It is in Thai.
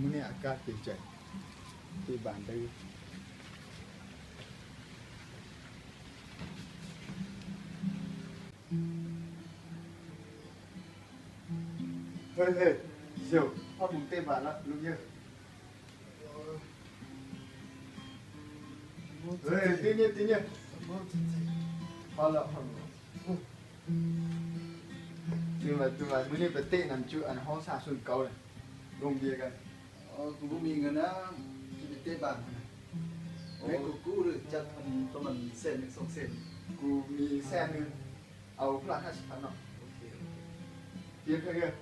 มื้อนี้อากาศเปลี่ยนใจที่บ้านได้เฮ้ยเดี๋ยวพ่อผมเตะบาทแล้วลูกเยอะเฮ้ยตีเนี่ยพอแล้วถึงว่ามื้อนี้ไปเตะน้ำจุอันห้องสาสุนเก่าเลยลงเบียร์กันกูบ่มีเงินนะกินเตะบ้านโอ้กูหรือจัดมันประมาณเส้น2เส้นกูมีแสนนึงเอาพลัง50,000เนาะเตรียมเพื่อน